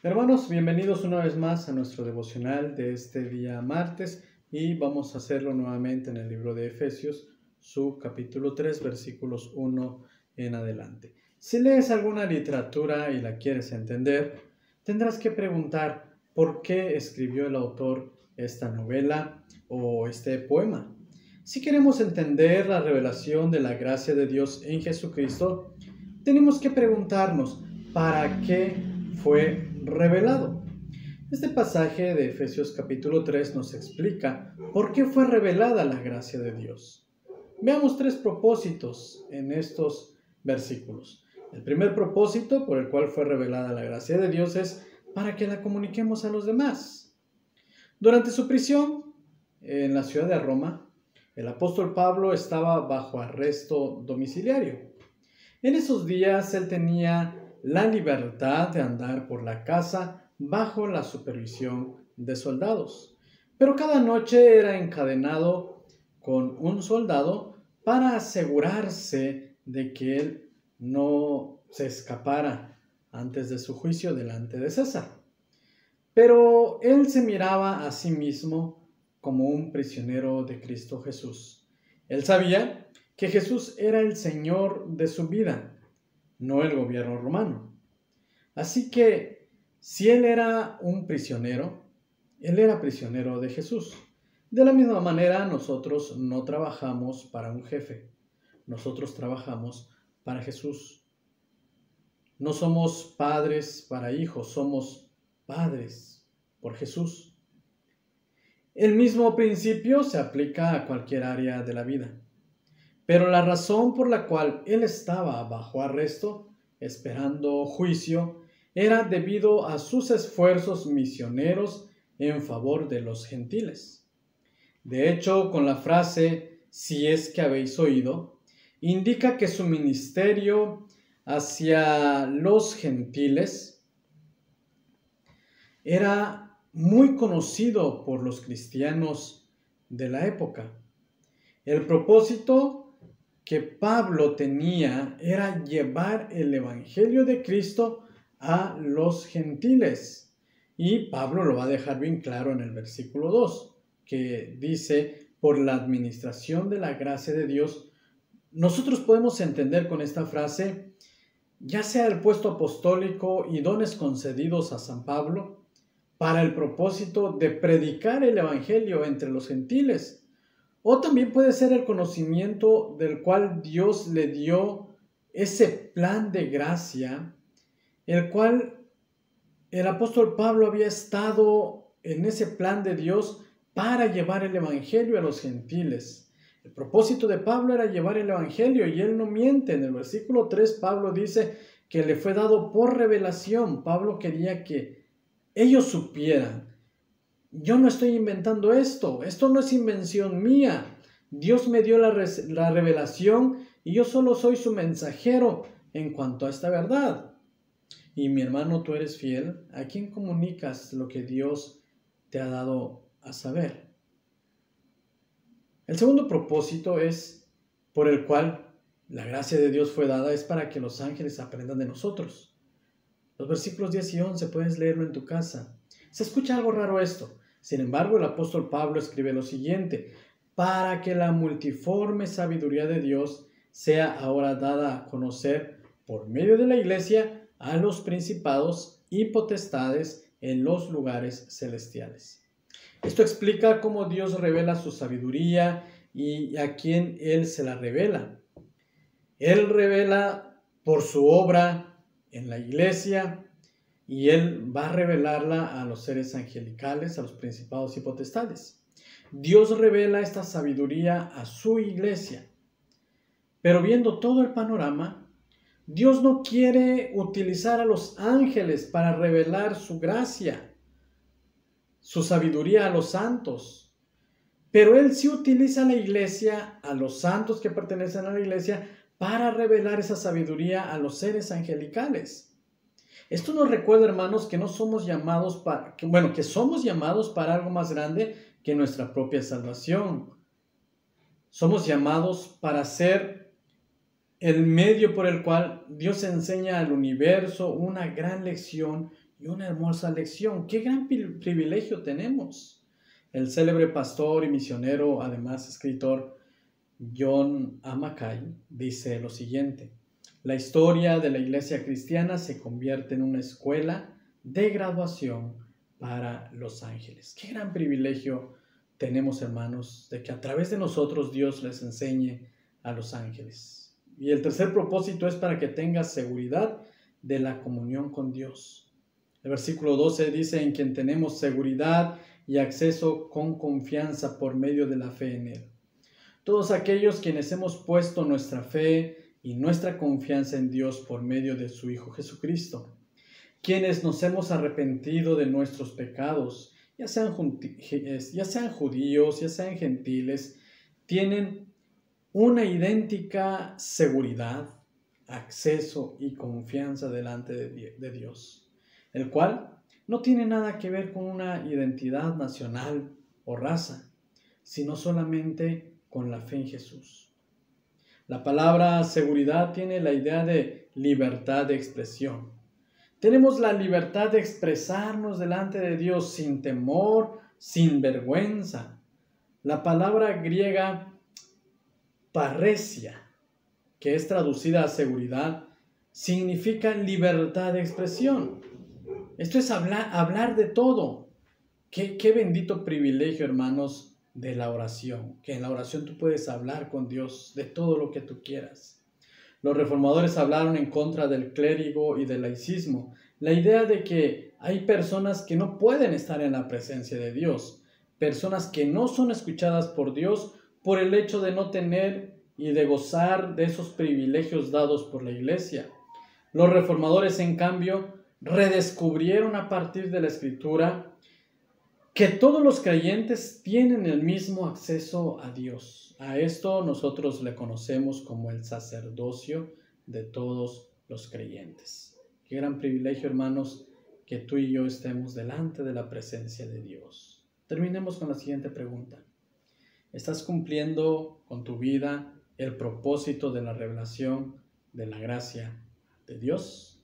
Hermanos, bienvenidos una vez más a nuestro devocional de este día martes y vamos a hacerlo nuevamente en el libro de Efesios, su capítulo 3, versículos 1 en adelante. Si lees alguna literatura y la quieres entender, tendrás que preguntar por qué escribió el autor esta novela o este poema. Si queremos entender la revelación de la gracia de Dios en Jesucristo, tenemos que preguntarnos ¿para qué fue revelado? Este pasaje de Efesios capítulo 3 nos explica por qué fue revelada la gracia de Dios. Veamos tres propósitos en estos versículos. El primer propósito por el cual fue revelada la gracia de Dios es para que la comuniquemos a los demás. Durante su prisión en la ciudad de Roma, el apóstol Pablo estaba bajo arresto domiciliario. En esos días él tenía la libertad de andar por la casa bajo la supervisión de soldados. Pero cada noche era encadenado con un soldado para asegurarse de que él no se escapara antes de su juicio delante de César. Pero él se miraba a sí mismo como un prisionero de Cristo Jesús. Él sabía que Jesús era el Señor de su vida, no el gobierno romano. Así que, si él era un prisionero, él era prisionero de Jesús. De la misma manera, nosotros no trabajamos para un jefe, nosotros trabajamos para Jesús. No somos padres para hijos, somos padres por Jesús. El mismo principio se aplica a cualquier área de la vida. Pero la razón por la cual él estaba bajo arresto, esperando juicio, era debido a sus esfuerzos misioneros en favor de los gentiles. De hecho, con la frase, si es que habéis oído, indica que su ministerio hacia los gentiles era muy conocido por los cristianos de la época. El propósito que Pablo tenía era llevar el evangelio de Cristo a los gentiles. Y Pablo lo va a dejar bien claro en el versículo 2, que dice, por la administración de la gracia de Dios, nosotros podemos entender con esta frase, ya sea el puesto apostólico y dones concedidos a San Pablo, para el propósito de predicar el evangelio entre los gentiles, o también puede ser el conocimiento del cual Dios le dio ese plan de gracia, el cual el apóstol Pablo había estado en ese plan de Dios para llevar el evangelio a los gentiles. El propósito de Pablo era llevar el evangelio y él no miente. En el versículo 3 Pablo dice que le fue dado por revelación. Pablo quería que ellos supieran. Yo no estoy inventando esto no es invención mía. Dios me dio la revelación y yo solo soy su mensajero en cuanto a esta verdad. Y mi hermano, tú eres fiel. ¿A quién comunicas lo que Dios te ha dado a saber? El segundo propósito es por el cual la gracia de Dios fue dada es para que los ángeles aprendan de nosotros. Los versículos 10 y 11 puedes leerlo en tu casa. Se escucha algo raro esto. Sin embargo, el apóstol Pablo escribe lo siguiente: para que la multiforme sabiduría de Dios sea ahora dada a conocer por medio de la iglesia a los principados y potestades en los lugares celestiales. Esto explica cómo Dios revela su sabiduría y a quién Él se la revela. Él revela por su obra en la iglesia y Él va a revelarla a los seres angelicales, a los principados y potestades. Dios revela esta sabiduría a su iglesia. Pero viendo todo el panorama, Dios no quiere utilizar a los ángeles para revelar su gracia, su sabiduría a los santos. Pero Él sí utiliza a la iglesia, a los santos que pertenecen a la iglesia, para revelar esa sabiduría a los seres angelicales. Esto nos recuerda, hermanos, que no somos llamados que somos llamados para algo más grande que nuestra propia salvación. Somos llamados para ser el medio por el cual Dios enseña al universo una gran lección y una hermosa lección. ¡Qué gran privilegio tenemos! El célebre pastor y misionero, además escritor, John A. Mackay, dice lo siguiente: la historia de la iglesia cristiana se convierte en una escuela de graduación para los ángeles. Qué gran privilegio tenemos, hermanos, de que a través de nosotros Dios les enseñe a los ángeles. Y el tercer propósito es para que tengas seguridad de la comunión con Dios. El versículo 12 dice: en quien tenemos seguridad y acceso con confianza por medio de la fe en Él. Todos aquellos quienes hemos puesto nuestra fe y nuestra confianza en Dios por medio de su Hijo Jesucristo, quienes nos hemos arrepentido de nuestros pecados, ya sean judíos, ya sean gentiles, tienen una idéntica seguridad, acceso y confianza delante de Dios, el cual no tiene nada que ver con una identidad nacional o raza, sino solamente con la fe en Jesús. La palabra seguridad tiene la idea de libertad de expresión. Tenemos la libertad de expresarnos delante de Dios sin temor, sin vergüenza. La palabra griega parresia, que es traducida a seguridad, significa libertad de expresión. Esto es hablar de todo. Qué bendito privilegio, hermanos, de la oración, que en la oración tú puedes hablar con Dios de todo lo que tú quieras. Los reformadores hablaron en contra del clérigo y del laicismo, la idea de que hay personas que no pueden estar en la presencia de Dios, personas que no son escuchadas por Dios por el hecho de no tener y de gozar de esos privilegios dados por la iglesia. Los reformadores, en cambio, redescubrieron a partir de la Escritura que todos los creyentes tienen el mismo acceso a Dios. A esto nosotros le conocemos como el sacerdocio de todos los creyentes. Qué gran privilegio, hermanos, que tú y yo estemos delante de la presencia de Dios. Terminemos con la siguiente pregunta. ¿Estás cumpliendo con tu vida el propósito de la revelación de la gracia de Dios?